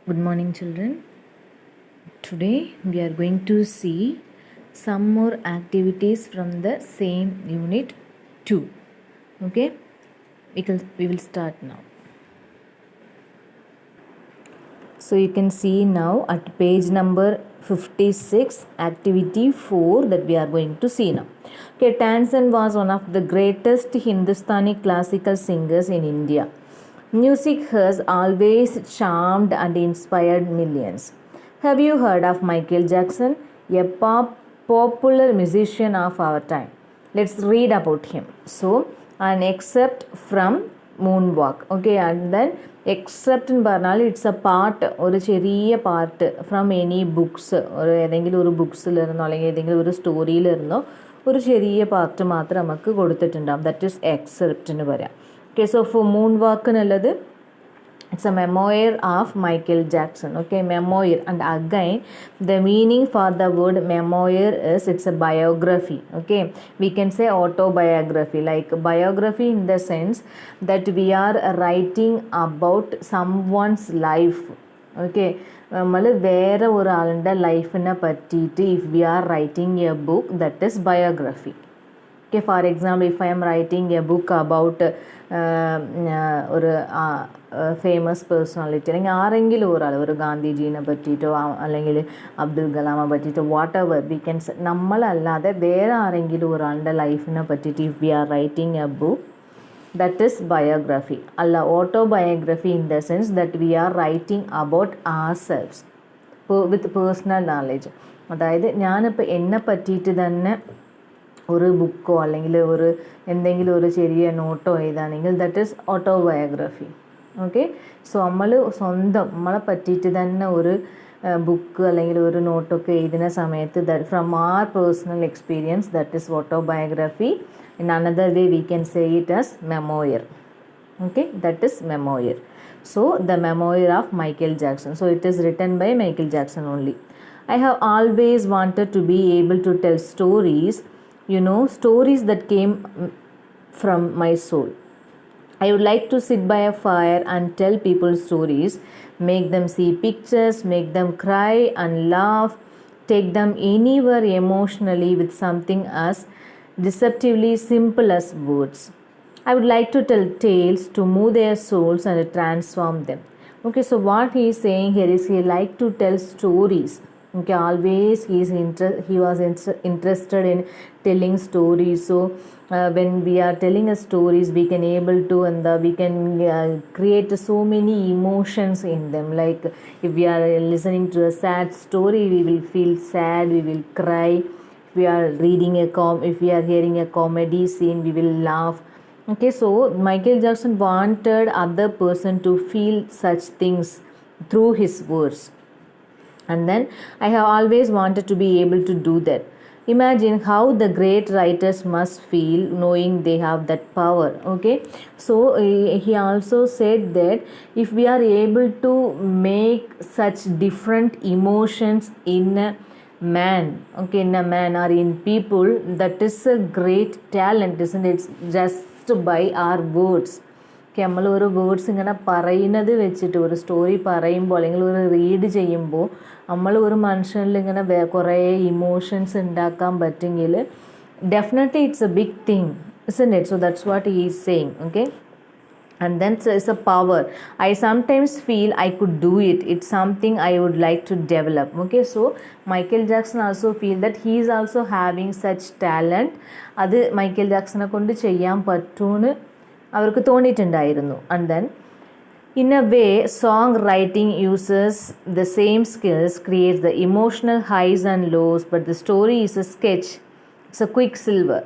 Good morning, children. Today we are going to see some more activities from the same unit 2. Okay, we will start now. So you can see now at page number 56, activity 4 that we are going to see now. Okay, Tansen was one of the greatest Hindustani classical singers in India. Music has always charmed and inspired millions. Have you heard of Michael Jackson, a popular musician of our time? Let's read about him. So, an excerpt from Moonwalk. Okay, and then excerpt എന്ന് പറഞ്ഞാൽ it's A part, ഒരു ചെറിയ part from any books, ഒരു ഏതെങ്കിലും ഒരു ബുക്സിലിരുന്നോ അല്ലെങ്കിൽ ഏതെങ്കിലും ഒരു സ്റ്റോറിയിലിരുന്നോ ഒരു ചെറിയ പാർട്ട് മാത്രം നമുക്ക് കൊടുത്തിട്ടുണ്ടാകും. ദറ്റ് ഈസ് എക്സെപ്റ്റ് എന്ന് പറയാം. Okay, so for moon walk എന്നുള്ളത് it's a memoir of Michael Jackson. Okay, memoir, and again the meaning for the word memoir is it's a biography. Okay, we can say autobiography, like biography in the sense that we are writing about someone's life. Okay, നമ്മൾ വേറെ ഒരാളുടെ ലൈഫിനെ പറ്റിയിട്ട് if we are writing a book, that is biography. Okay, for example, if I am writing a book about ഒരു famous personality അല്ലെങ്കിൽ ആരെങ്കിലും ഒരാൾ, ഒരു ഗാന്ധിജീനെ പറ്റിയിട്ടോ അല്ലെങ്കിൽ അബ്ദുൽ കലാമിനെ പറ്റിയിട്ടോ വാട്ട് എവർ വി ക്യാൻ, നമ്മളല്ലാതെ വേറെ ആരെങ്കിലും ഒരാളുടെ ലൈഫിനെ പറ്റിയിട്ട് if we are writing a book, that is biography. അല്ല autobiography in the sense that we are writing about ourselves with personal knowledge. അതായത് ഞാനിപ്പോൾ എന്നെ പറ്റിയിട്ട് തന്നെ ഒരു ബുക്കോ അല്ലെങ്കിൽ ഒരു എന്തെങ്കിലും ഒരു ചെറിയ നോട്ടോ എഴുതാണെങ്കിൽ that is autobiography. Okay, so നമ്മളെ പറ്റിയിട്ട് തന്നെ ഒരു ബുക്ക് അല്ലെങ്കിൽ ഒരു നോട്ടൊക്കെ എഴുതുന്ന സമയത്ത് that from our personal experience, that is autobiography. In another way we can say it as memoir. Okay, that is memoir. So the memoir of Michael Jackson, so it is written by Michael Jackson only. I have always wanted to be able to tell stories, stories that came from my soul. I would like to sit by a fire and tell people stories, make them see pictures, make them cry and laugh, take them anywhere emotionally with something as deceptively simple as words. I would like to tell tales to move their souls and transform them. Okay, so what he is saying here is he like to tell stories. Okay, always he was interested in telling stories. So when we are telling a stories, we can able to we can create so many emotions in them. Like if we are listening to a sad story, we will feel sad, we will cry. If we are reading if we are hearing a comedy scene, we will laugh. Okay, so Michael Jackson wanted other person to feel such things through his words. And then I have always wanted to be able to do that. Imagine how the great writers must feel knowing they have that power. Okay, so he also said that if we are able to make such different emotions in a man, okay, in a man or in people, that is a great talent, isn't it? Just by our words. Okay, നമ്മൾ ഒരു words ഇങ്ങനെ പറയുന്നത് വെച്ചിട്ട് ഒരു story പറയുമ്പോൾ അല്ലെങ്കിൽ ഒരു read ചെയ്യുമ്പോൾ നമ്മൾ ഒരു മനുഷ്യനിൽ ഇങ്ങനെ കുറേ ഇമോഷൻസ് ഉണ്ടാക്കാൻ പറ്റുമെങ്കിൽ definitely it's a big thing, isn't it? So that's what he is saying. Okay, and then it's a power. I sometimes feel I could do it. It's something I would like to develop. Okay, so Michael Jackson also feel that he is also having such talent. അത് Michael ജാക്സനെ കൊണ്ട് ചെയ്യാൻ പറ്റുമെന്ന് അവർക്ക് തോന്നിയിട്ടുണ്ടായിരുന്നു. And then in a way, song writing uses the same skills, creates the emotional highs and lows, but the story is a sketch. It's a quicksilver.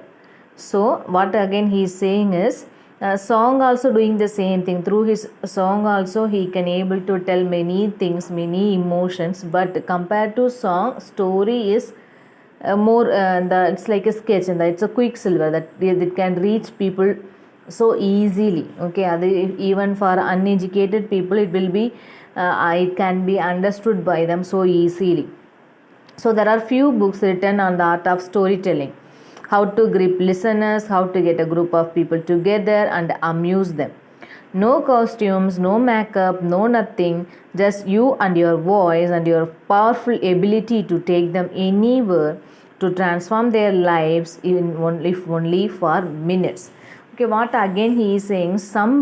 So what again he is saying is, song also doing the same thing. Through his song also he can able to tell many things, many emotions, but compared to song, story is more it's like a sketch, and it's a quicksilver that it can reach people so easily. Okay, even for uneducated people it will be it can be understood by them so easily. So there are few books written on the art of storytelling, how to grip listeners, how to get a group of people together and amuse them. No costumes, no makeup, no nothing, just you and your voice and your powerful ability to take them anywhere, to transform their lives in only for minutes. Okay, what again he is saying, some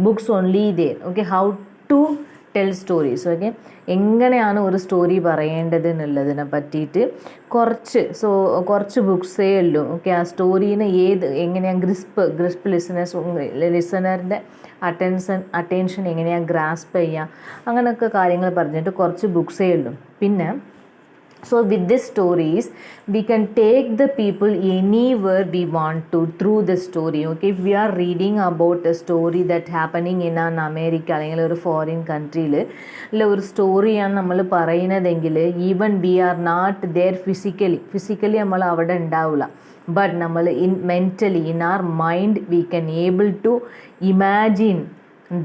books only there, okay, how to tell stories. Okay, എങ്ങനെയാണ് ഒരു story പറയേണ്ടത് എന്നുള്ളതിനെ പറ്റിയിട്ട് കുറച്ച് ബുക്സേ ഉള്ളൂ. Okay, ആ സ്റ്റോറീനെ എങ്ങനെയാണ് ഗ്രിസ്പ് ലിസണറിൻ്റെ attention എങ്ങനെയാണ് ഗ്രാസ്പ് ചെയ്യുക, അങ്ങനെയൊക്കെ കാര്യങ്ങൾ പറഞ്ഞിട്ട് കുറച്ച് ബുക്സേ ഉള്ളൂ. പിന്നെ so with these stories we can take the people anywhere we want to through the story. Okay, if we are reading about a story that happening in an America അല്ലെങ്കിൽ ഒരു ഫോറിൻ കൺട്രിയിൽ അല്ല ഒരു സ്റ്റോറിയാണ് നമ്മൾ പറയുന്നതെങ്കിൽ even we are not there physically നമ്മൾ അവിടെ ഉണ്ടാവില്ല, ബട്ട് നമ്മൾ mentally in our mind we can able to imagine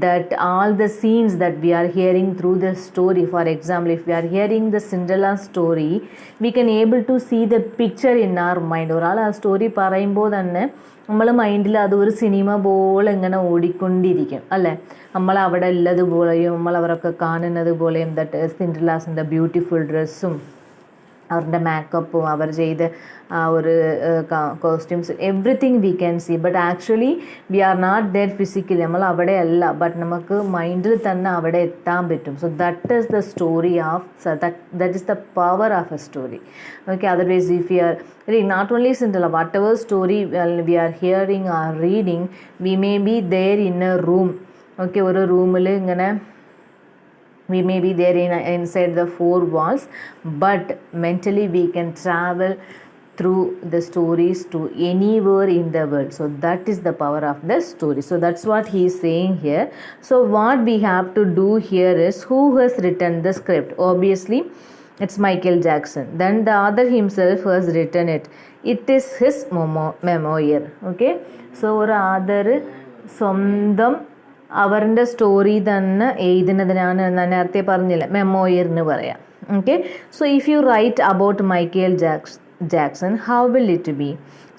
that all the scenes that we are hearing through the story. For example, if we are hearing the Cinderella story, we can able to see the picture in our mind. ഒരാൾ ആ story പറയുമ്പോൾ തന്നെ നമ്മൾ മൈൻഡിൽ അതൊരു cinema പോലെ ഇങ്ങനെ ഓടിക്കൊണ്ടിരിക്കും അല്ലേ, നമ്മൾ അവിടെ ഉള്ളതുപോലെയും നമ്മൾ അവരൊക്കെ കാണുന്നത് പോലെയും ദറ്റ് സിൻഡ്രല്ലാസിൻ്റെ ബ്യൂട്ടിഫുൾ ഡ്രസ്സും അവരുടെ മേക്കപ്പും അവർ ചെയ്ത ആ ഒരു costumes everything we can see, but actually we are not there physically, നമ്മൾ അവിടെ അല്ല, ബട്ട് നമുക്ക് മൈൻഡിൽ തന്നെ അവിടെ എത്താൻ പറ്റും. So that is the story of that is the power of A story. Okay, otherwise if you are not only Cinderella, whatever story we are hearing or reading, we may be there in a room. Okay, ഒരു റൂമിൽ ഇങ്ങനെ we may be there inside the four walls, but mentally we can travel through the stories to anywhere in the world. So that is the power of the story. So that's what he is saying here. So what we have to do here is, who has written the script? Obviously it's Michael Jackson. Then the author himself has written it. It is his memoir. Okay, so ഒരു author സ്വന്തം അവരുടെ story തന്നെ എഴുതുന്നതിനാണ് ഞാൻ നേരത്തെ പറഞ്ഞില്ല memoir എന്ന് പറയാം. Okay, so if you write about Michael Jackson, how will it be?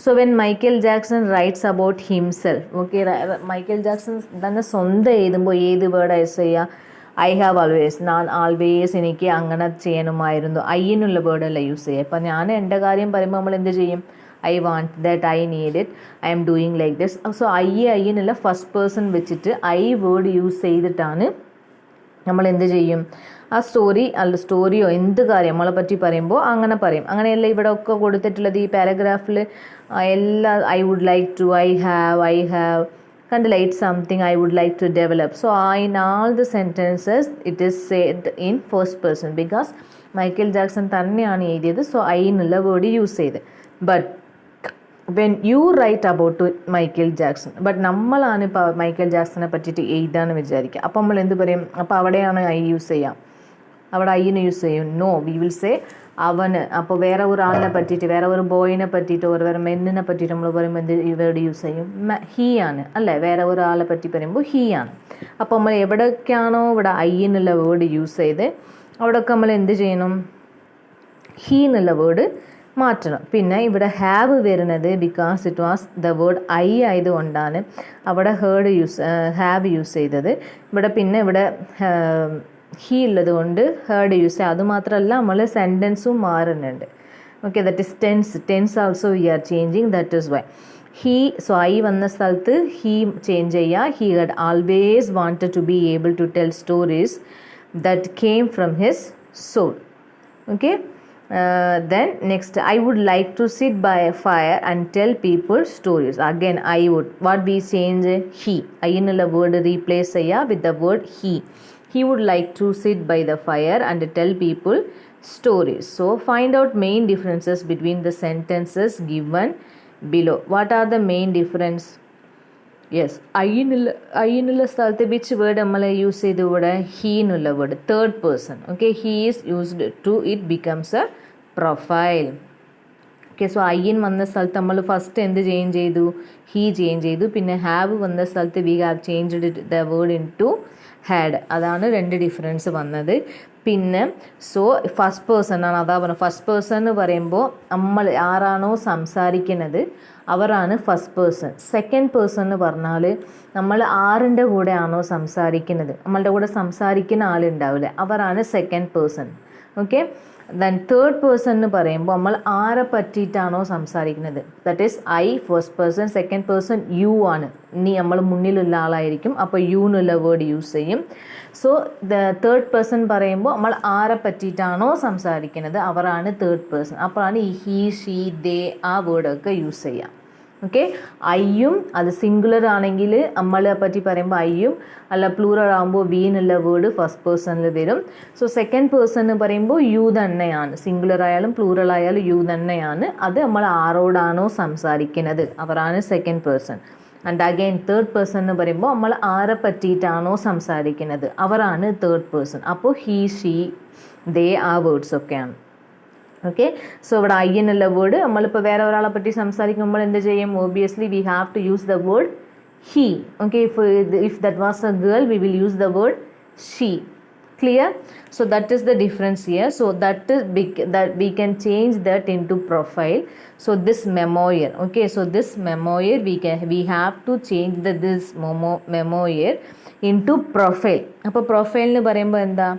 So when Michael Jackson writes about himself, okay, Michael Jackson തന്നെ സ്വന്തം എഴുതുമ്പോൾ ഏത് വേർഡ് യൂസ് ചെയ്യുക? ഐ ഹാവ് ആൾവേസ്, ഞാൻ ആൾവേസ് എനിക്ക് അങ്ങനെ ചെയ്യണമായിരുന്നു, ഐന്നുള്ള വേർഡല്ല യൂസ് ചെയ്യുക. ഇപ്പം ഞാൻ എൻ്റെ കാര്യം പറയുമ്പോൾ നമ്മൾ എന്ത് ചെയ്യും? I want that, I need it, I am doing like this. So I എന്നുള്ള ഫസ്റ്റ് പേഴ്സൺ വെച്ചിട്ട് ഐ വേർഡ് യൂസ് ചെയ്തിട്ടാണ് നമ്മൾ എന്ത് ചെയ്യും? ആ സ്റ്റോറിയോ എന്ത് കാര്യം നമ്മളെ പറ്റി പറയുമ്പോൾ അങ്ങനെ പറയും. അങ്ങനെയല്ല ഇവിടെ ഒക്കെ കൊടുത്തിട്ടുള്ളത് ഈ പാരഗ്രാഫിൽ എല്ലാ I would like to, I have കണ്ടില്ല, it's something I would like to develop. So in all the sentences it is said in first person because Michael Jackson തന്നെയാണ് എഴുതിയത്. സോ ഐ എന്നുള്ള വേർഡ് യൂസ് ചെയ്ത്. But when you write about Michael Jackson, but നമ്മളാണ് ഇപ്പോൾ Michael ജാക്സനെ പറ്റിയിട്ട് എഴുതാന്ന് വിചാരിക്കുക. അപ്പോൾ നമ്മൾ എന്ത് പറയും? അപ്പോൾ അവിടെയാണ് ഐ യൂസ് ചെയ്യാം, അവിടെ ഐന് യൂസ് ചെയ്യും. നോ, വി വിൽ സേ അവന്. അപ്പോൾ വേറെ ഒരാളിനെ പറ്റിയിട്ട്, വേറെ ഒരു ബോയിനെ പറ്റിയിട്ട്, വേറെ മെന്നിനെ പറ്റിയിട്ട് നമ്മൾ പറയുമ്പോൾ എന്ത് വേർഡ് യൂസ് ചെയ്യും? ഹീ ആണ് അല്ലേ? വേറെ ഒരാളെ പറ്റി പറയുമ്പോൾ ഹീ ആണ്. അപ്പോൾ നമ്മൾ എവിടെയൊക്കെയാണോ ഇവിടെ ഐ എന്നുള്ള വേർഡ് യൂസ് ചെയ്ത് അവിടെയൊക്കെ നമ്മൾ എന്ത് ചെയ്യണം? ഹീ എന്നുള്ള വേർഡ് മാറ്റണം. പിന്നെ ഇവിടെ ഹാവ് വരുന്നത് because it was the word I ആയതുകൊണ്ടാണ് അവിടെ ഹാവ് യൂസ് ചെയ്തത്. ഇവിടെ ഹീ ഉള്ളത് കൊണ്ട് ഹേർഡ് യൂസ് ചെയ്യുക. അതുമാത്രമല്ല നമ്മൾ സെൻറ്റൻസും മാറുന്നുണ്ട്. Okay, that is tense also we are changing, that is why he. So I വന്ന സ്ഥലത്ത് ഹീ ചേഞ്ച് ചെയ്യുക. He had always wanted to be able to tell stories that came from his soul. Okay, then next, I would like to sit by a fire and tell people stories. Again I would, what we change? He. I എന്നുള്ള word replace ചെയ്യുക with the word he. He would like to sit by the fire and tell people stories. So find out main differences between the sentences given below. What are the main difference? Yes, ഐന്നുള്ള സ്ഥലത്ത് which word നമ്മൾ use ചെയ്ത് ഇവിടെ he എന്നുള്ള word third person. Okay, he is used to it becomes a profile. Okay, so ഐൻ വന്ന സ്ഥലത്ത് നമ്മൾ ഫസ്റ്റ് എന്ത് ചേഞ്ച് ചെയ്തു? ഹീ ചേഞ്ച് ചെയ്തു. പിന്നെ ഹാവ് വന്ന സ്ഥലത്ത് we have changed the word in to had. അതാണ് രണ്ട് ഡിഫറൻസ് വന്നത്. പിന്നെ സോ ഫസ്റ്റ് പേഴ്സൺ ആണ്, അതാ പറഞ്ഞത്. ഫസ്റ്റ് പേഴ്സൺ എന്ന് പറയുമ്പോൾ നമ്മൾ ആരാണോ സംസാരിക്കുന്നത് അവരാണ് ഫസ്റ്റ് പേഴ്സൺ. സെക്കൻഡ് പേഴ്സൺ എന്ന് പറഞ്ഞാൽ നമ്മൾ ആറിൻ്റെ കൂടെയാണോ സംസാരിക്കുന്നത്, നമ്മളുടെ കൂടെ സംസാരിക്കുന്ന ആളുണ്ടാവില്ലേ, അവരാണ് second person. Okay. Then third person എന്ന് പറയുമ്പോൾ നമ്മൾ ആരെ പറ്റിയിട്ടാണോ സംസാരിക്കുന്നത്, that is I first person, second person you ആണ്. ഇനി നമ്മൾ മുന്നിലുള്ള ആളായിരിക്കും, അപ്പോൾ യു എന്നുള്ള വേർഡ് യൂസ് ചെയ്യും. സോ ദ തേർഡ് പേഴ്സൺ പറയുമ്പോൾ നമ്മൾ ആരെ പറ്റിയിട്ടാണോ സംസാരിക്കുന്നത് അവരാണ് തേർഡ് പേഴ്സൺ. അപ്പോഴാണ് ഈ ഹീ ഷീ ദേ ആ വേർഡൊക്കെ യൂസ് ചെയ്യാം. ഓക്കെ. ഐയും അത് സിംഗുലർ ആണെങ്കിൽ നമ്മളെ പറ്റി പറയുമ്പോൾ ഐയും, അല്ല പ്ലൂറൽ ആകുമ്പോൾ വി എന്നുള്ള വേർഡ് ഫസ്റ്റ് പേഴ്സണിൽ വരും. സോ സെക്കൻഡ് പേഴ്സൺ എന്ന് പറയുമ്പോൾ യു തന്നെയാണ്, സിംഗുലർ ആയാലും പ്ലൂറൽ ആയാലും യു തന്നെയാണ്. അത് നമ്മൾ ആരോടാണോ സംസാരിക്കുന്നത് അവരാണ് second person. And again third person എന്ന് പറയുമ്പോൾ നമ്മൾ ആരെ പറ്റിയിട്ടാണോ സംസാരിക്കുന്നത് അവരാണ് തേർഡ് പേഴ്സൺ. അപ്പോൾ ഹീ ഷീ ദേ ആ വേർഡ്സ് ഒക്കെയാണ്. ഓക്കെ. സോ ഇവിടെ ഐ എന്നുള്ള വേർഡ് നമ്മളിപ്പോൾ വേറെ ഒരാളെ പറ്റി സംസാരിക്കുമ്പോൾ എന്ത് ചെയ്യും, obviously we have to use the word he. Okay. If that was a girl we will use the word she. Clear? So that is the difference here. So that we can change that into profile. So this memoir, okay, so this memoir we have to change this memoir into profile. അപ്പോൾ profile എന്ന് പറയുമ്പോൾ എന്താ,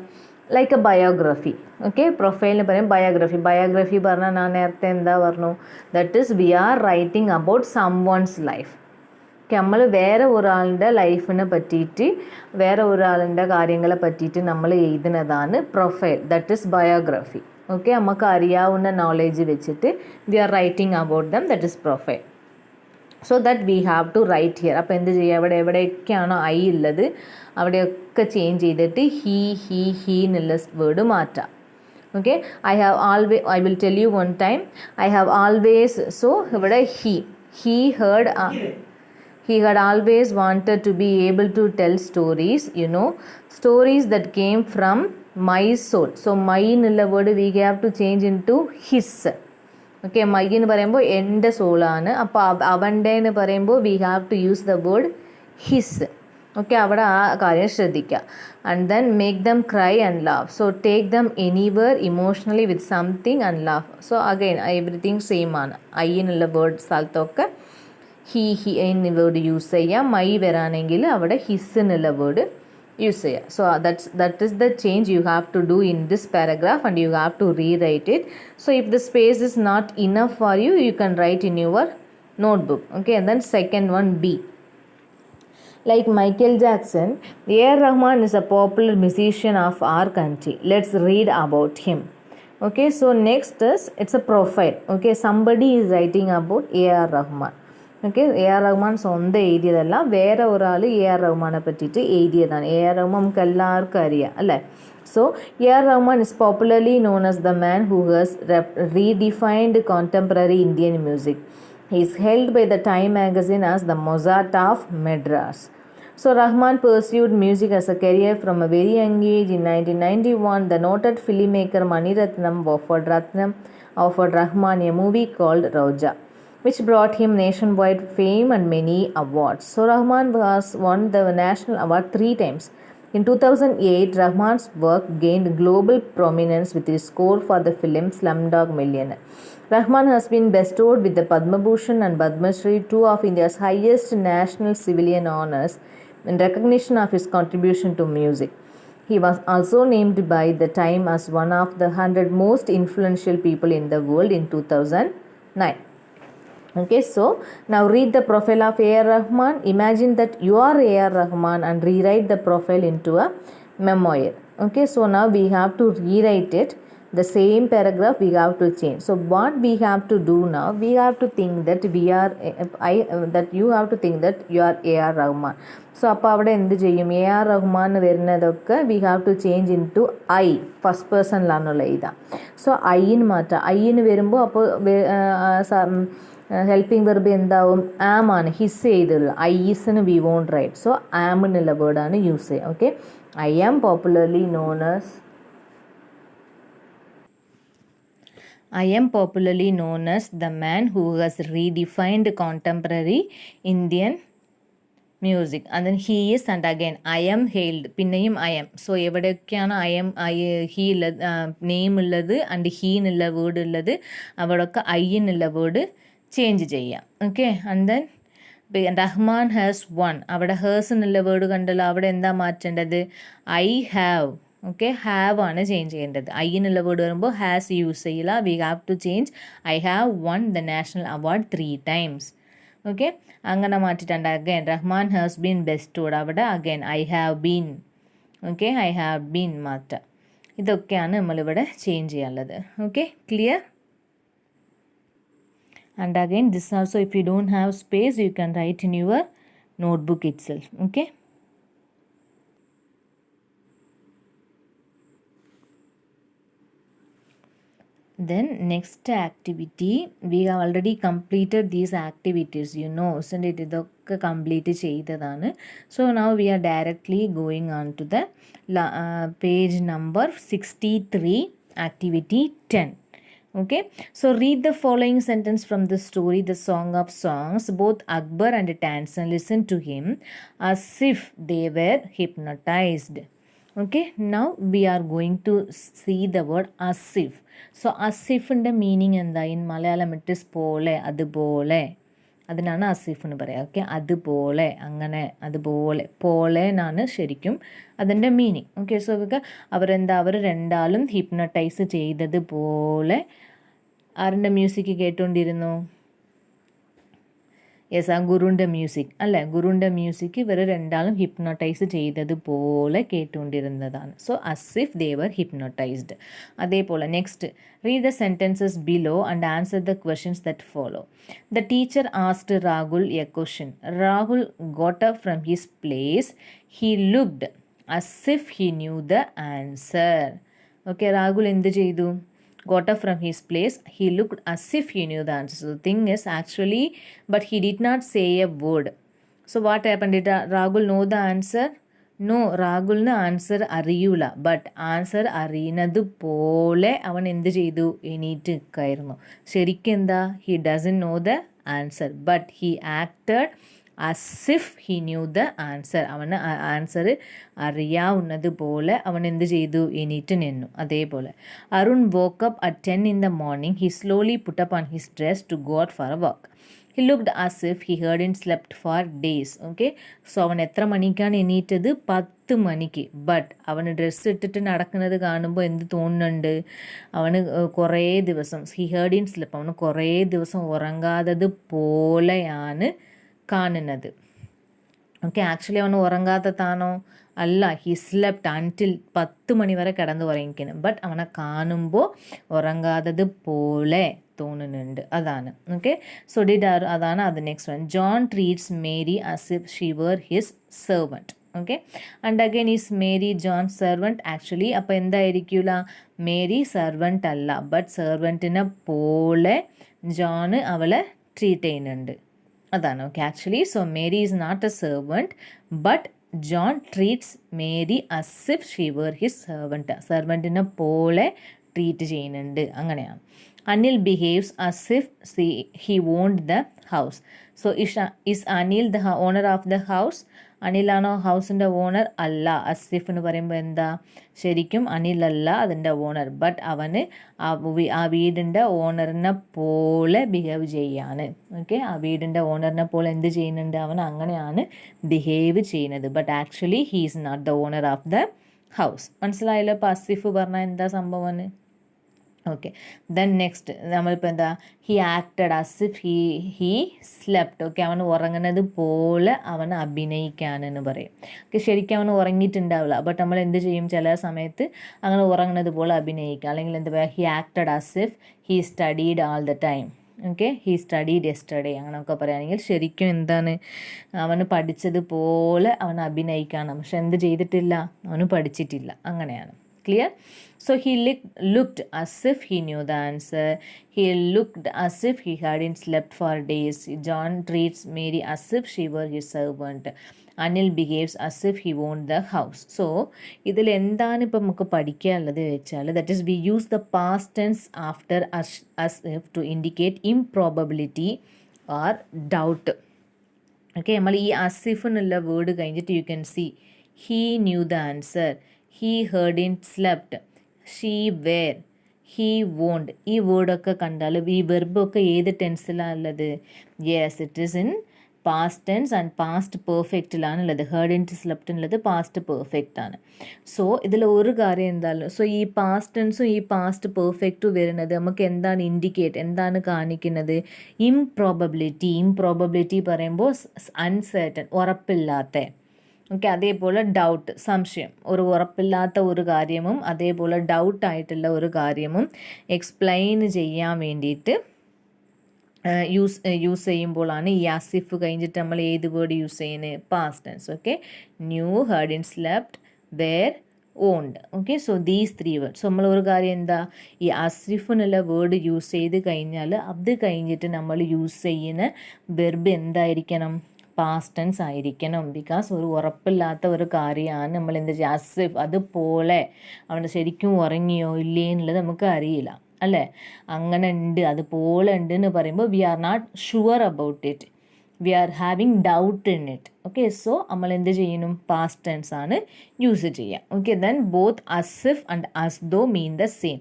like a biography. Okay. പ്രൊഫൈലിന് പറയും biography. Biography പറഞ്ഞാൽ ഞാൻ നേരത്തെ എന്താ പറഞ്ഞു, that is we are writing about someone's life. നമ്മൾ വേറെ ഒരാളുടെ ലൈഫിനെ പറ്റിയിട്ട്, വേറെ ഒരാളുടെ കാര്യങ്ങളെ പറ്റിയിട്ട് നമ്മൾ എഴുതുന്നതാണ് profile, that is biography. Okay. നമുക്ക് അറിയാവുന്ന നോളേജ് വെച്ചിട്ട് we are writing about them, that is profile. So that we have to write here. അപ്പോൾ എന്ത് ചെയ്യുക, എവിടെയൊക്കെയാണോ ഐ ഉള്ളത് അവിടെയൊക്കെ ചേഞ്ച് ചെയ്തിട്ട് ഹീ എന്നുള്ള വേർഡ് മാറ്റാം. Okay. I will tell you one time. I have always, so ഇവിടെ he had always wanted to be able to tell stories, stories that came from my soul. So my എന്നുള്ള വേർഡ് we have to change into his. Okay. My എന്ന് പറയുമ്പോൾ എൻ്റെ സോളാണ്, അപ്പോൾ അവൻ്റെ എന്ന് പറയുമ്പോൾ we have to use the word his. Okay. അവിടെ ആ കാര്യം ശ്രദ്ധിക്കുക. And then make them cry and laugh. So take them anywhere emotionally with something and laugh. So again everything same ആണ്. ഐ എന്നുള്ള വേർഡ് സ്ഥലത്തൊക്കെ ഹീ എന്ന word use ചെയ്യാം. My വരാണെങ്കിൽ അവിടെ ഹിസ് എന്നുള്ള വേർഡ് use ചെയ്യുക. So that is the change you have to do in this paragraph and you have to rewrite it. So if the space is not enough for you, you can write in your notebook. Okay. And then second one, B. Like Michael Jackson, A.R. Rahman is a popular musician of our country. Let's read about him. Okay. So next is, it's a profile. Okay. Somebody is writing about A.R. Rahman. Okay. A R Rahman സ്വന്തം എഴുതിയതല്ല, വേറെ ഒരാൾ A R റഹ്മാനെ പറ്റിയിട്ട് എഴുതിയതാണ്. A R Rahman നമുക്ക് എല്ലാവർക്കും അറിയാം അല്ലേ. So A R Rahman is popularly known as the man who has redefined contemporary Indian music. He is held by the Time magazine as the Mozart of Madras. So Rahman pursued music as a career from a very young age. In 1991, the noted filmmaker Mani Ratnam offered Rahman a movie called Roja, which brought him nationwide fame and many awards. So Rahman has won the national award 3 times. In 2008, Rahman's work gained global prominence with his score for the film Slumdog Millionaire. Rahman has been bestowed with the Padma Bhushan and Padma Shri, 2 of India's highest national civilian honors, in recognition of his contribution to music. He was also named by the Time as one of the 100 most influential people in the world in 2009. Okay, so now read the profile of A.R. Rahman. Imagine that you are A.R. Rahman and rewrite the profile into a memoir. Okay, so now we have to rewrite it. The same paragraph we have to change. So what we have to do now, we have to think that you have to think that you are A.R. Rahman. So അപ്പോൾ അവിടെ എന്ത് ചെയ്യും, A.R. Rahman വരുന്നതൊക്കെ we have to change into I, first പേഴ്സണിലാണുള്ള എഴുതാം. So ഐന് മാറ്റാം. ഐന് വരുമ്പോൾ അപ്പോൾ ഹെൽപ്പിംഗ് വെർബ് എന്താവും, ആം ആണ്. ഹിസ് ചെയ്തുള്ള ഐസിന് we won't write. So am എന്നുള്ള വേർഡാണ് യൂസ് ചെയ്യുക. Okay. I am popularly known as the man who has redefined contemporary Indian music and then he is and again I am hailed പിന്നെയും I am. So എവിടെയൊക്കെയാണ് he ഉള്ളത് name ഉള്ളത് and he എന്നുള്ള word ഉള്ളത് അവിടെയൊക്കെ I എന്നുള്ള word change ചെയ്യാം. Okay and then Rahman has won അവിടെ ഹേഴ്സ് എന്നുള്ള വേർഡ് കണ്ടല്ലോ, അവിടെ എന്താ മാറ്റേണ്ടത്? I have. ഓക്കെ, ഹാവ് ആണ് ചേഞ്ച് ചെയ്യേണ്ടത്. ഐ എന്നുള്ള വേർഡ് വരുമ്പോൾ ഹാസ് യൂസ് ചെയ്യില്ല. We have to change I have won the national award 3 times. Okay, അങ്ങനെ മാറ്റിയിട്ടുണ്ട്. Again Rahman has been bestowed അവിടെ again I have been. Okay, I have been മാറ്റാം. ഇതൊക്കെയാണ് നമ്മളിവിടെ ചേഞ്ച് ചെയ്യാനുള്ളത്. Okay, clear? And again this also, if you don't have space, you can write in your notebook itself. Okay, then next activity, we have already completed these activities, you know, isn't it? ഇതൊക്കെ complete ചെയ്തതാണ്. So now we are directly going on to the page number 63, activity 10. Okay, so read the following sentence from the story The Song of Songs. Both Akbar and Tansen listened to him as if they were hypnotized. Okay, now we are going to see the word as if. So as if ന്റെ meaning എന്താ? In Malayalam it is പോലെ, അതുപോലെ, അതിനാണ് അസിഫ് എന്ന് പറയുക. Okay, അതുപോലെ, അങ്ങനെ, അതുപോലെ, പോലെ എന്നാണ് ശരിക്കും അതിൻ്റെ മീനിങ്. ഓക്കെ, സോ അവർ രണ്ടാളും ഹിപ്നോട്ടൈസ് ചെയ്തതുപോലെ ആരുടെ മ്യൂസിക് കേട്ടുകൊണ്ടിരുന്നു? യെസ്, ആ ഗുരുവിൻ്റെ മ്യൂസിക് അല്ലേ? ഗുരുവിൻ്റെ മ്യൂസിക് ഇവർ രണ്ടാളും ഹിപ്നോട്ടൈസ് ചെയ്തതുപോലെ കേട്ടുകൊണ്ടിരുന്നതാണ്. So as if they were hypnotised. അതേപോലെ next, read the sentences below and answer the questions that follow. The teacher asked Rahul a question. Rahul got up from his place. He looked as if he knew the answer. Okay, Rahul എന്ത് ചെയ്തു? Got up from his place. He looked as if he knew the answer. So the thing is actually, but he did not say a word. So what happened? Did Rahul know the answer? No, രാഹുലിന് answer അറിയൂല. But answer അറിയുന്നത് പോലെ അവൻ എന്ത് ചെയ്തു? എണീറ്റ് നിൽക്കായിരുന്നു. ശരിക്കും എന്താ? He doesn't know the answer but he acted as if he knew the answer. അവന് ആൻസർ അറിയാവുന്നത് പോലെ അവൻ എന്ത് ചെയ്തു? എണീറ്റ് നിന്നു. അതേപോലെ Arun woke up at 10 in the morning. He slowly put up on his dress to go out for a walk. He looked as if he hadn't slept for days. Okay, so അവൻ എത്ര മണിക്കാണ് എണീറ്റത്? 10 മണിക്ക്. ബട്ട് അവന് dress ഇട്ടിട്ട് നടക്കുന്നത് കാണുമ്പോൾ എന്ത് തോന്നുന്നുണ്ട്? അവന് കുറേ ദിവസം, ഹി ഹേർഡ് ഇൻ സ്ലിപ്പ്, അവന് കുറേ ദിവസം ഉറങ്ങാത്തത് പോലെയാണ് കാണുന്നത്. ഓക്കെ, ആക്ച്വലി അവൻ ഉറങ്ങാത്തതാണോ? അല്ല, ഹി സ്ലെപ്റ്റ് അൺടിൽ 10 മണി വരെ കിടന്ന് ഉറങ്ങിക്കുന്നു. ബട്ട് അവനെ കാണുമ്പോൾ ഉറങ്ങാത്തത് പോലെ തോന്നുന്നുണ്ട്. അതാണ്. ഓക്കെ, സോ അതാണ് അത്. Next one, John treats Mary as if she were his servant. Okay, and again is Mary John servant? Actually അപ്പോൾ എന്തായിരിക്കില്ല? മേരി സെർവൻറ്റ് അല്ല, ബട്ട് സെർവൻറ്റിനെ പോലെ ജോണ് അവളെ ട്രീറ്റ് ചെയ്യുന്നുണ്ട്. അതാണ്. Okay, actually so Mary is not a servant but John treats Mary as if she were his servant. സെർവൻറ്റിനെ പോലെ ട്രീറ്റ് ചെയ്യുന്നുണ്ട്. അങ്ങനെയാണ്. Anil behaves as if he owned the house. So is Anil the owner of the house? അനിലാണോ ഹൗസിൻ്റെ owner? അല്ല. അസിഫ് എന്ന് പറയുമ്പോൾ എന്താ? ശരിക്കും അനിലല്ല അതിൻ്റെ ഓണർ, ബട്ട് അവന് ആ വീടിൻ്റെ ഓണറിനെ പോലെ ബിഹേവ് ചെയ്യാണ്. ഓക്കെ, ആ വീടിൻ്റെ ഓണറിനെ പോലെ എന്ത് ചെയ്യുന്നുണ്ട്? അവൻ അങ്ങനെയാണ് ബിഹേവ് ചെയ്യുന്നത്. But actually he is not the owner of the house. മനസ്സിലായല്ലോ? അപ്പോൾ അസിഫ് പറഞ്ഞാൽ എന്താ സംഭവം? ഓക്കെ, ദെൻ നെക്സ്റ്റ് നമ്മളിപ്പോൾ എന്താ? He acted as if he slept. Okay, അവൻ ഉറങ്ങുന്നത് പോലെ അവൻ അഭിനയിക്കാനെന്ന് പറയും. ഓക്കെ, ശരിക്കും അവൻ ഉറങ്ങിയിട്ടുണ്ടാവില്ല, ബട്ട് നമ്മൾ എന്ത് ചെയ്യും? ചില സമയത്ത് അങ്ങനെ ഉറങ്ങുന്നത് പോലെ അഭിനയിക്കുക. അല്ലെങ്കിൽ എന്താ പറയുക? He acted as if he studied all the time. Okay, he studied yesterday അങ്ങനെയൊക്കെ പറയുകയാണെങ്കിൽ ശരിക്കും എന്താണ്? അവന് പഠിച്ചതുപോലെ അവൻ അഭിനയിക്കാണ്, പക്ഷെ എന്ത് ചെയ്തിട്ടില്ല? അവന് പഠിച്ചിട്ടില്ല. അങ്ങനെയാണ്. Clear? So he looked as if he knew the answer. He looked as if he hadn't slept for days. John treats Mary as if she were his servant. Anil behaves as if he owned the house. So ഇതിൽ എന്താണ് ഇപ്പം നമുക്ക് പഠിക്കാനുള്ളത് വെച്ചാൽ, that is we use the past tense after as if to indicate improbability or doubt. Okay, നമ്മൾ ഈ as if എന്നുള്ള word കഴിഞ്ഞിട്ട് you can see he knew the answer, he heard in slept, she were, he owned. ഈ വേർഡൊക്കെ കണ്ടാൽ ഈ വെർബൊക്കെ ഏത് ടെൻസിലാണ് ഉള്ളത്? Yes, it is in past tense and past പെർഫെക്റ്റിലാണ് ഉള്ളത്. ഹേർഡ് ഇൻ സ്ലെപ്റ്റ് എന്നുള്ളത് പാസ്റ്റ് പെർഫെക്റ്റ് ആണ്. സോ ഇതിൽ ഒരു കാര്യം എന്താണ്, സോ ഈ പാസ്റ്റ് ടെൻസും ഈ പാസ്റ്റ് പെർഫെക്റ്റും വരുന്നത് നമുക്ക് എന്താണ് ഇൻഡിക്കേറ്റ്, എന്താണ് കാണിക്കുന്നത്? ഇംപ്രോബബിലിറ്റി പറയുമ്പോൾ അൺസർട്ടൻ, ഉറപ്പില്ലാത്ത. ഓക്കെ, അതേപോലെ ഡൗട്ട്, സംശയം, ഒരു ഉറപ്പില്ലാത്ത ഒരു കാര്യമും അതേപോലെ ഡൗട്ടായിട്ടുള്ള ഒരു കാര്യമും എക്സ്പ്ലെയിൻ ചെയ്യാൻ വേണ്ടിയിട്ട് യൂസ് ചെയ്യുമ്പോഴാണ് ഈ ആസിഫ് കഴിഞ്ഞിട്ട് നമ്മൾ ഏത് വേർഡ് യൂസ് ചെയ്യുന്നത്? Past tense. Okay, knew, heard in slept, wore, owned. Okay, so these 3 words. നമ്മൾ ഒരു കാര്യം എന്താ, ഈ അസിഫ് എന്നുള്ള വേർഡ് യൂസ് ചെയ്ത് കഴിഞ്ഞാൽ അത് കഴിഞ്ഞിട്ട് നമ്മൾ യൂസ് ചെയ്യുന്ന വെർബ് എന്തായിരിക്കണം? പാസ്റ്റ് ടെൻസ് ആയിരിക്കണം. ബിക്കോസ് ഒരു ഉറപ്പില്ലാത്ത ഒരു കാര്യമാണ് നമ്മൾ എന്താ ചെയ്യുക, അസിഫ്, അതുപോലെ അവൻ ശരിക്കും ഉറങ്ങിയോ ഇല്ലേ എന്നുള്ളത് നമുക്ക് അറിയില്ല, അല്ലേ? അങ്ങനെ ഉണ്ട്, അതുപോലെ ഉണ്ട് എന്ന് പറയുമ്പോൾ we are not sure about it, we are having doubt in it. Okay, so നമ്മൾ എന്ത് ചെയ്യണം? പാസ്റ്റ് ടെൻസ് ആണ് യൂസ് ചെയ്യുക. Okay, then both as if and as though mean the same.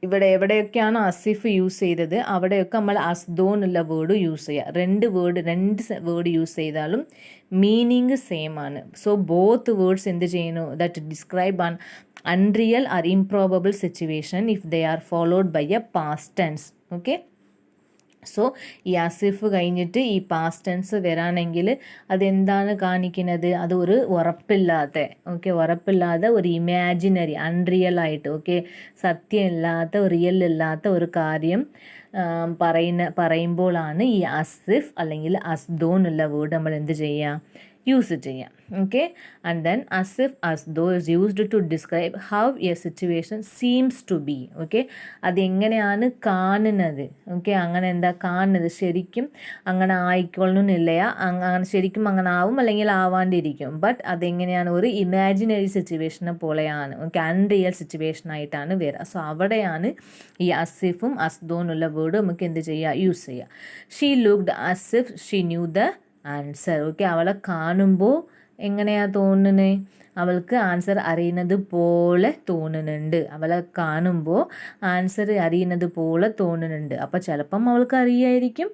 ഇവിടെ എവിടെയൊക്കെയാണ് അസിഫ് യൂസ് ചെയ്തത് അവിടെയൊക്കെ നമ്മൾ അസ്ദോ എന്നുള്ള വേർഡ് യൂസ് ചെയ്യുക. രണ്ട് വേർഡ് യൂസ് ചെയ്താലും മീനിങ് സെയിം ആണ്. സോ ബോത്ത് വേർഡ്സ് എന്ത് ചെയ്യുന്നു? That describe an unreal or improbable situation if they are followed by a past tense. Okay, so ഈ അസിഫ് കഴിഞ്ഞിട്ട് ഈ പാസ്റ്റ് ടെൻസ് വരാണെങ്കിൽ അതെന്താണ് കാണിക്കുന്നത്? അത് ഒരു ഉറപ്പില്ലാത്ത, ഓക്കെ, ഉറപ്പില്ലാതെ ഒരു ഇമാജിനറി, അൺറിയൽ ആയിട്ട്, ഓക്കെ, സത്യമില്ലാത്ത, റിയൽ ഇല്ലാത്ത ഒരു കാര്യം പറയുമ്പോഴാണ് ഈ അസിഫ് അല്ലെങ്കിൽ അസ്ദോ എന്നുള്ള വേർഡ് നമ്മൾ എന്ത് ചെയ്യുക? യൂസ് ചെയ്യാം. Okay, and then as if as though is used to describe how a situation seems to be. Okay, അതെങ്ങനെയാണ് കാണുന്നത്? ഓക്കെ, അങ്ങനെ എന്താ കാണുന്നത്? ശരിക്കും അങ്ങനെ ആയിക്കൊള്ളണമെന്നില്ല, അങ്ങനെ ശരിക്കും അങ്ങനെ ആവും അല്ലെങ്കിൽ ആവാണ്ടിരിക്കും. ബട്ട് അതെങ്ങനെയാണ്? ഒരു ഇമാജിനറി സിറ്റുവേഷനെ പോലെയാണ്. ഓക്കെ, അൺറിയൽ സിറ്റുവേഷൻ ആയിട്ടാണ് വരിക. സോ അവിടെയാണ് ഈ അസിഫും അസ്ദോ എന്നുള്ള വേർഡ് നമുക്ക് എന്ത് ചെയ്യുക? യൂസ് ചെയ്യുക. She looked Asif she new the answer. Okay, അവളെ കാണുമ്പോൾ എങ്ങനെയാ തോന്നുന്നത്? അവൾക്ക് ആൻസർ അറിയുന്നത് പോലെ തോന്നുന്നുണ്ട്. അവളെ കാണുമ്പോൾ ആൻസർ അറിയുന്നത് പോലെ തോന്നുന്നുണ്ട്. അപ്പോൾ ചിലപ്പം അവൾക്ക് അറിയായിരിക്കും,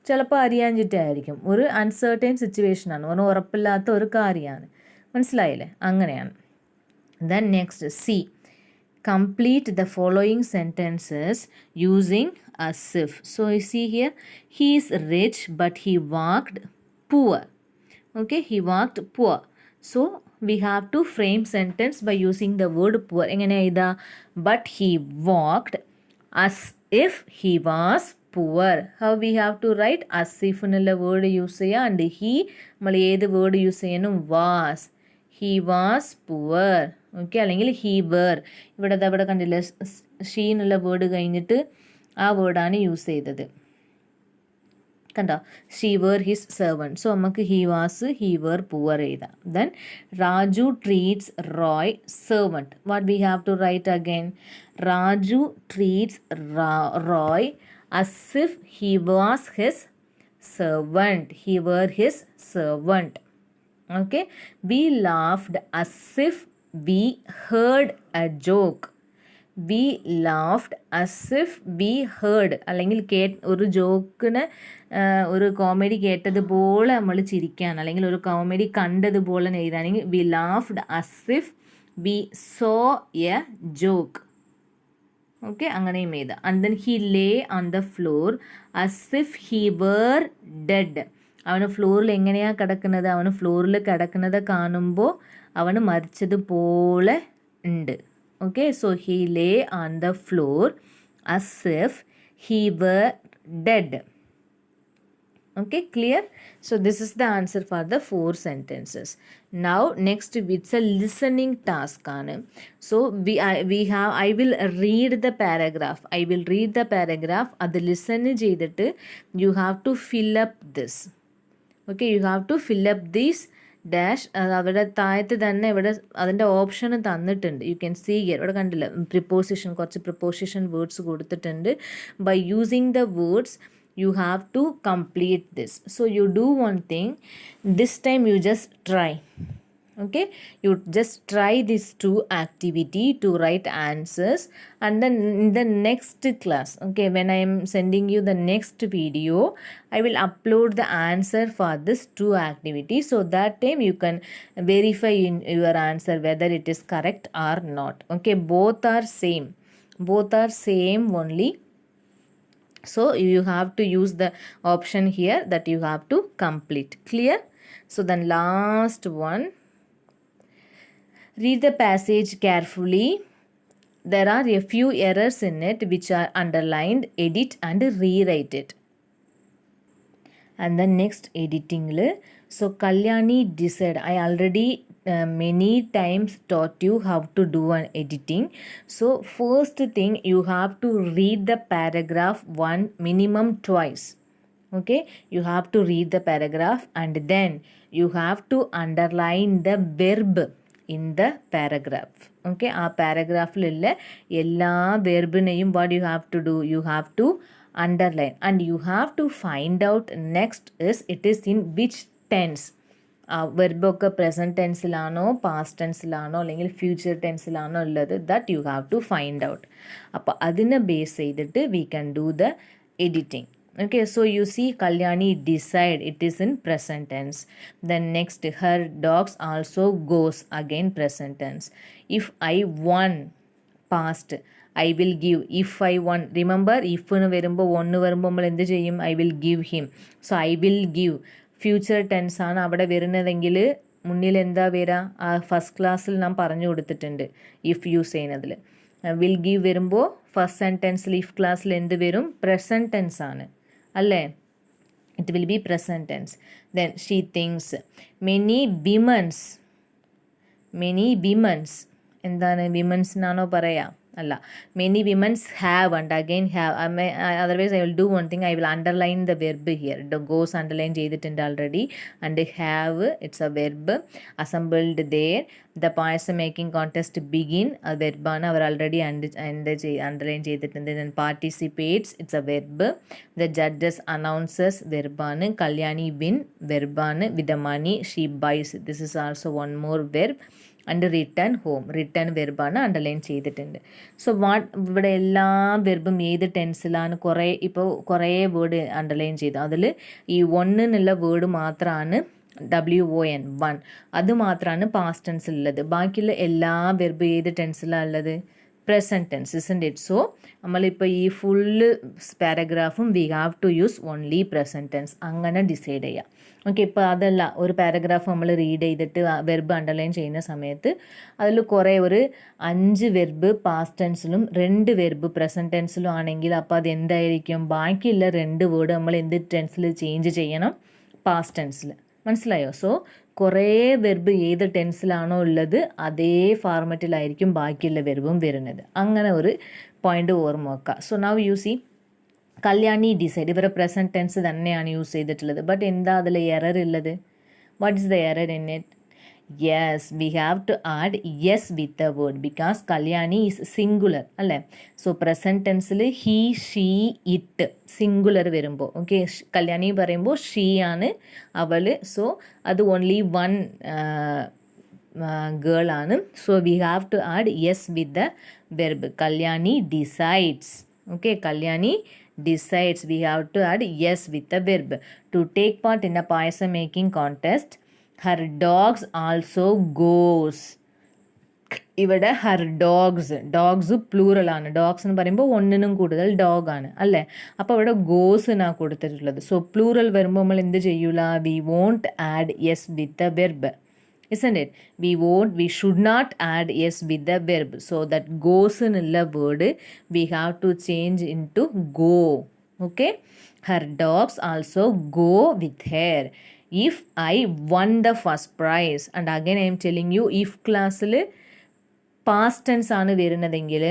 ചിലപ്പോൾ അറിയാഞ്ഞിട്ടായിരിക്കും. ഒരു അൺസർട്ടൈൻ സിറ്റുവേഷനാണ്, ഒരു ഉറപ്പില്ലാത്ത ഒരു കാര്യമാണ്. മനസ്സിലായില്ലേ? അങ്ങനെയാണ്. Then next C, complete the following sentences using as-if. So you see here, he is rich but he walked poor. Okay, he walked poor. So we have to frame sentence by using the word poor. എങ്ങനെ എഴുതാ? but he walked as if he was poor. How we have to write? as if എന്നുള്ള word use ചെയ്യുക. and he നമ്മൾ ഏത് word use ചെയ്യണം? was. he was poor. Okay, അല്ലെങ്കിൽ he were. ഇവിടെ കണ്ടില്ല, ഷീ എന്നുള്ള വേർഡ് കഴിഞ്ഞിട്ട് ആ വേർഡാണ് യൂസ് ചെയ്തത്. കണ്ടോ? She were his servant. So നമുക്ക് he was, he were poor എഴുതാം. Then Raju treats Roy servant. What we have to write again? Raju treats Roy as if he was his servant. He were his servant. Okay, we laughed as if we heard a joke. we laughed as if we heard, അല്ലെങ്കിൽ ഒരു ജോക്കിന് ഒരു comedy കേട്ടതുപോലെ നമ്മൾ ചിരിക്കുകയാണ്, അല്ലെങ്കിൽ ഒരു comedy കണ്ടതുപോലെ എഴുതാണെങ്കിൽ we laughed as if we saw a joke. Okay, അങ്ങനെയും എഴുതാം. and then he lay on the floor as if he were dead. അവന് ഫ്ലോറിൽ എങ്ങനെയാണ് കിടക്കുന്നത്? അവന് ഫ്ലോറിൽ കിടക്കുന്നത് കാണുമ്പോൾ അവന് മരിച്ചതുപോലെ ഉണ്ട്. Okay, so he lay on the floor as if he were dead. Okay, clear? So this is the answer for the 4 sentences. Now next it's a listening task. So I will read the paragraph. അത് listen ചെയ്തിട്ട് you have to fill up this. Okay, you have to fill up these dash. അവിടെ താഴത്ത് തന്നെ ഇവിടെ അതിൻ്റെ option തന്നിട്ടുണ്ട്. You can see here. ഇവിടെ കണ്ടില്ല, കുറച്ച് പ്രിപ്പോസിഷൻ വേർഡ്സ് കൊടുത്തിട്ടുണ്ട്. By using the words you have to complete this. So you do one thing, this time you just try. Okay, you just try these two activity to write answers, and then in the next class, okay, when I am sending you the next video, I will upload the answer for this two activities, so that time you can verify in your answer whether it is correct or not. Okay, both are same, both are same only. So you have to use the option here that you have to complete. Clear? So then last one, read the passage carefully. There are a few errors in it which are underlined. Edit and rewrite it. And the next editing, so Kalyani decided, I already many times taught you how to do an editing. So first thing, you have to read the paragraph one minimum twice. Okay, you have to read the paragraph, and then you have to underline the verb in the paragraph. Okay, ആ പാരഗ്രാഫിലുള്ള എല്ലാ വെർബിനെയും what you have to do, you have to underline, and you have to find out next is it is in which tense. വെർബൊക്കെ present ടെൻസിലാണോ past ടെൻസിലാണോ അല്ലെങ്കിൽ future ടെൻസിലാണോ ഉള്ളത്, that you have to find out. അപ്പോൾ അതിനെ base ചെയ്തിട്ട് we can do the editing. Okay, so you see Kalyani decide, it is in present tense. Then next, her dogs also goes, again present tense. If I won, past, I will give. If I won, remember if nu varumbo one varumbo നമ്മൾ എന്ത് ചെയ്യും, I will give him. So I will give future tense ആണ് അവിടെ വരുന്നതെങ്കിൽ മുന്നിൽ എന്താ വരിക, ആ ഫസ്റ്റ് ക്ലാസ്സിൽ നാം പറഞ്ഞു കൊടുത്തിട്ടുണ്ട് ഇഫ് യൂസ് ചെയ്യുന്നതിൽ. വിൽ ഗീവ് വരുമ്പോൾ ഫസ്റ്റ് സെൻറ്റൻസിൽ ഇഫ് ക്ലാസ്സിൽ എന്ത് വരും, പ്രസൻറ്റ് ടെൻസ് ആണ് അല്ലേ, it will be present tense. Then she things many womens എന്താണ്, വിമൻസിനാണോ പറയാ, അല്ല, many womens have, and again have. Otherwise I will do one thing, I will underline the verb here. Goes underline ചെയ്തിട്ടുണ്ട് already, and have it's a verb. Assembled there, the payasam making contest begin, അത് വെർബാണ്, അവർ already underline ചെയ്തിട്ടുണ്ട്. Then participates, it's a verb. The judges announces, വെർബാണ്. Kalyani win, വെർബാണ്. With the money she buys, this is also one more verb. And return home, return വെർബാണ്, underline ചെയ്തിട്ടുണ്ട്. So ഇവിടെ എല്ലാ വെർബും ഏത് ടെൻസിലാണ്, കുറേ വേർഡ് അണ്ടർലൈൻ ചെയ്തു. അതിൽ ഈ ഒന്നിനുള്ള വേർഡ് മാത്രമാണ് WON, വൺ, അത് മാത്രമാണ് പാസ്റ്റ് ടെൻസിലുള്ളത്. ബാക്കിയുള്ള എല്ലാ വെർബ് ഏത് ടെൻസിലാണ് ഉള്ളത്, present tense, isn't it? So നമ്മളിപ്പോൾ ഈ ഫുള്ള് പാരഗ്രാഫും we have to use only present tense, അങ്ങനെ ഡിസൈഡ് ചെയ്യാം. ഓക്കെ, ഇപ്പോൾ അതല്ല, ഒരു പാരഗ്രാഫ് നമ്മൾ റീഡ് ചെയ്തിട്ട് വെർബ് അണ്ടർലൈൻ ചെയ്യുന്ന സമയത്ത് അതിൽ കുറേ ഒരു 5 വെർബ് പാസ്റ്റ് ടെൻസിലും 2 വെർബ് പ്രസൻറ്റ് ടെൻസിലും ആണെങ്കിൽ അപ്പോൾ അത് എന്തായിരിക്കും, ബാക്കിയുള്ള 2 വേർഡ് നമ്മൾ എന്ത് ടെൻസിൽ ചേഞ്ച് ചെയ്യണം, പാസ്റ്റ് ടെൻസിൽ. മനസ്സിലായോ? സോ കുറേ വെർബ് ഏത് ടെൻസിലാണോ ഉള്ളത് അതേ ഫോർമാറ്റിലായിരിക്കും ബാക്കിയുള്ള വെർബും വരുന്നത്. അങ്ങനെ ഒരു പോയിന്റ് ഓർമ്മ വെക്കുക. So now you see Kalyani decide, ഇവരെ പ്രസൻറ്റ് ടെൻസ് തന്നെയാണ് യൂസ് ചെയ്തിട്ടുള്ളത്. ബട്ട് എന്താ അതിൽ എറർ ഉള്ളത്? What is the error in it? Yes, we have to add yes with a word because Kalyani is singular അല്ലേ. സോ പ്രസൻറ്റ് ടെൻസിൽ ഹീ, ഷീ, ഇറ്റ് സിംഗുലർ വരുമ്പോൾ, okay, Kalyani പറയുമ്പോൾ ഷീ ആണ് അവൾ. സോ അത് ഓൺലി വൺ ഗേൾ ആണ്. So we have to add yes with the verb. Kalyani decides, okay, Kalyani decides, we have to add yes with the verb. To take part in a payasam making contest, her dogs also goes. ഇവിടെ Har dogs plural ആണ്. Dogs എന്ന് പറയുമ്പോൾ ഒന്നിനും കൂടുതൽ dog ആണ് അല്ലേ. അപ്പോൾ ഇവിടെ ഗോസിനാണ് കൊടുത്തിട്ടുള്ളത്. സോ പ്ലൂറൽ വരുമ്പോൾ നമ്മൾ എന്ത് ചെയ്യൂല, we won't add yes with the verb, isn't it? We should not add yes with the verb. So that goes in the word we have to change into go. Okay, her dogs also go with her. If I won the first prize, and again I am telling you, if class past tense ആണ് വരുന്നതെങ്കിൽ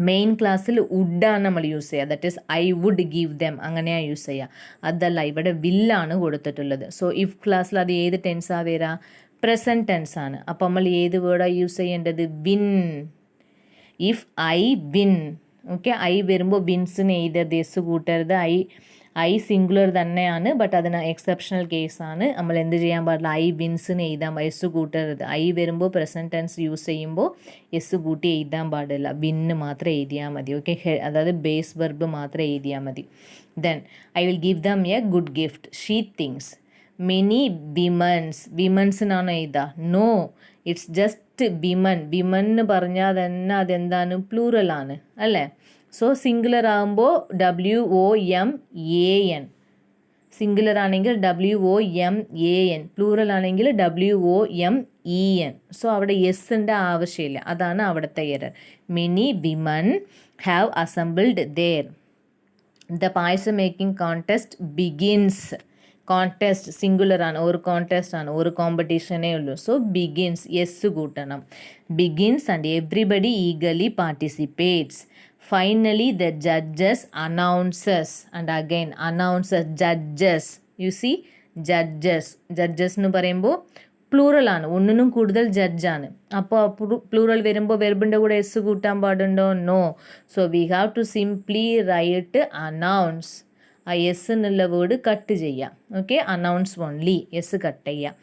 main ക്ലാസ്സിൽ വുഡാണ് നമ്മൾ use ചെയ്യുക. That is I would give them, അങ്ങനെയാണ് use ചെയ്യുക. അതല്ല, ഇവിടെ വില്ലാണ് കൊടുത്തിട്ടുള്ളത്. സോ ഇഫ് ക്ലാസ്സിൽ അത് ഏത് ടെൻസാണ് വരിക, പ്രസൻറ്റ് ടെൻസ് ആണ്. അപ്പം നമ്മൾ ഏത് വേർഡാണ് യൂസ് ചെയ്യേണ്ടത്, win. If I win, okay, I വരുമ്പോൾ വിൻസിന് എഴുതരുത്, എസ് കൂട്ടരുത്. ഐ സിംഗുലർ തന്നെയാണ്, ബട്ട് അതിന് എക്സെപ്ഷണൽ കേസാണ്. നമ്മൾ എന്ത് ചെയ്യാൻ പാടില്ല, ഐ വിൻസിന് എഴുതാൻ എസ് കൂട്ടരുത്. ഐ വരുമ്പോൾ പ്രസൻറ്റ് ടെൻസ് യൂസ് ചെയ്യുമ്പോൾ എസ് കൂട്ടി എഴുതാൻ പാടില്ല, വിന്ന് മാത്രം എഴുതിയാൽ മതി. ഓക്കെ, അതായത് ബേസ് വെർബ് മാത്രം എഴുതിയാൽ മതി. Then I will give them a good gift, she things. Many വിമൻസിനാണോ എഴുതുക? No, it's just women. Women എന്ന് പറഞ്ഞാൽ തന്നെ അതെന്താണ്, പ്ലൂറലാണ് അല്ലേ? സോ സിംഗുലർ ആകുമ്പോൾ WOMAN, സിംഗുലർ ആണെങ്കിൽ WOMAN, പ്ലൂറൽ ആണെങ്കിൽ WOMEN. സോ അവിടെ എസിൻ്റെ ആവശ്യമില്ല, അതാണ് അവിടുത്തെ error. Many women have assembled there. The payasam making contest begins. Contest singular ആണ്, ഒരു കോൺടെസ്റ്റ് ആണ്, ഒരു കോമ്പറ്റീഷനേ ഉള്ളൂ. സോ ബിഗിൻസ്, യെസ് കൂട്ടണം. Begins and everybody eagerly participates. Finally, the judges announces, and again announces, judges. You see, judges എന്ന് പറയുമ്പോൾ plural ആണ്, ഒന്നിനും കൂടുതൽ ജഡ്ജാണ്. അപ്പോൾ പ്ലൂറൽ വരുമ്പോൾ വെർബിൻ്റെ കൂടെ എസ് കൂട്ടാൻ പാടുണ്ടോ? No. So we have to simply write announce. ആ എസ് എന്നുള്ള വേർഡ് കട്ട് ചെയ്യാം. Okay, announce only, s cut ചെയ്യാം.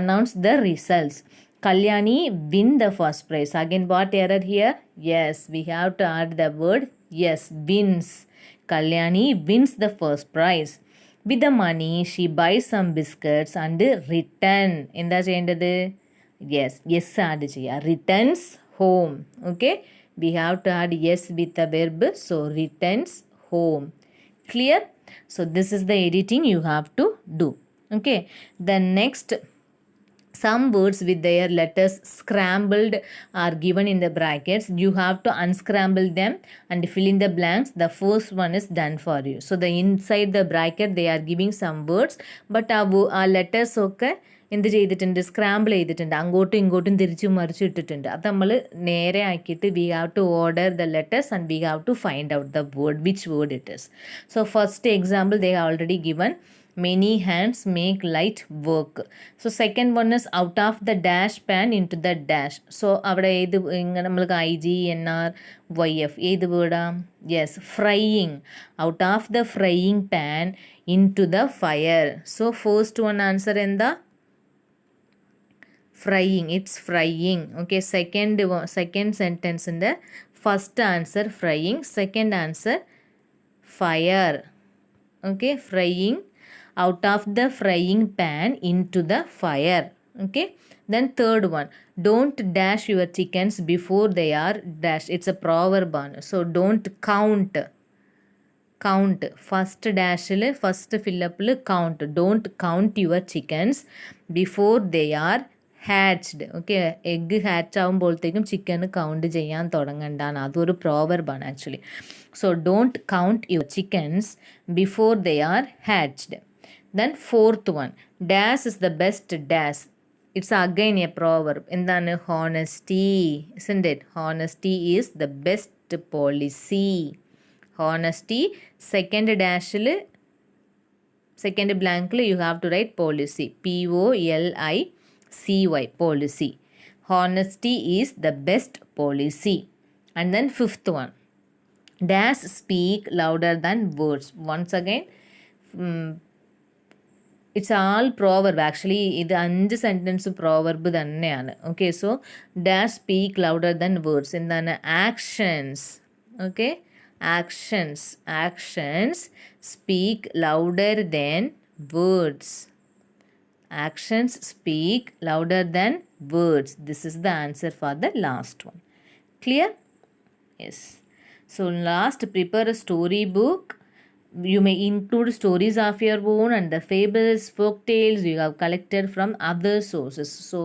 Announce the results. Kalyani win the first prize. Again, what error here? Yes, we have to add the word yes, wins. Kalyani wins the first prize. With the money, she buys some biscuits and return. എന്താ ചെയ്യേണ്ടത്? Yes, yes add ചെയ്യുക. Returns home. Okay, we have to add yes with the verb. So, returns home. Clear? So, this is the editing you have to do. Okay, the next, some words with their letters scrambled are given in the brackets. You have to unscramble them and fill in the blanks. The first one is done for you. So the inside the bracket they are giving some words, but ആ letters ഒക്കെ എന്ത് ചെയ്തിട്ടുണ്ട്, scramble ചെയ്തിട്ടുണ്ട്, അങ്ങോട്ടും ഇങ്ങോട്ടും തിരിച്ചും മറിച്ചും ഇട്ടിട്ടുണ്ട്. അത് നമ്മൾ നേരെ ആക്കിയിട്ട് we have to order the letters and we have to find out the word, which word it is. So first example they have already given. Many hands make light work. So second one is out of the dash pan into the dash. So അവിടെ ഏത് ഇങ്ങനെ നമ്മൾക്ക് IGNRYF ഏത് വേർഡാ? Yes, frying. Out of the frying pan into the fire. So first one answer എന്താ? Frying. It's frying. Okay, second സെൻറ്റൻസിൻ്റെ first answer frying, second answer fire. Okay, frying out of the frying pan into the fire. Okay, then third one, don't dash your chickens before they are dashed. It's a proverb on. So don't count first dash le first fill up le count. Don't count your chickens before they are hatched. Okay, egg hatch ആകുമ്പോഴത്തേക്കും chicken count ചെയ്യാൻ തുടങ്ങണ്ടാണ്, അതൊരു പ്രോവർബാണ് actually. So don't count your chickens before they are hatched. Then fourth one, dash is the best dash. It's again a proverb. എന്താണ്? honesty, isn't it? Honesty is the best policy. Honesty, second dashil, second blankil you have to write policy. POLICY, policy. Honesty is the best policy. And then fifth one, dash speak louder than words. Once again, it's all proverb. Actually ഇത് 5 sentence proverb തന്നെയാണ്. Okay, so dash speak louder than words. എന്താണ്? Actions. Okay, actions speak louder than words. Actions speak louder than words. This is the answer for the last one. Clear? Yes. So last, prepare a story book. You may include stories of your own and the fables, folk tales you have collected from other sources. So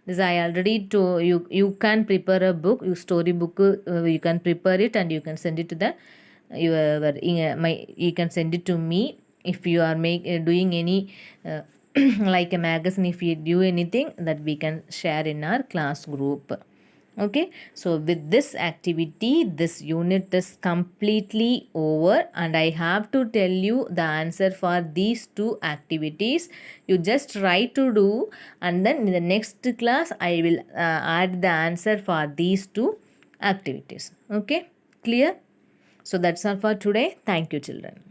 this I already told you. You can prepare a book, your story book. You can prepare it and you can send it to the you can send it to me if you are doing any like a magazine. If you do anything that we can share in our class group. Okay, so with this activity, this unit is completely over and I have to tell you the answer for these 2 activities. You just try to do and then in the next class I will add the answer for these 2 activities. Okay, clear? So that's all for today. Thank you, children.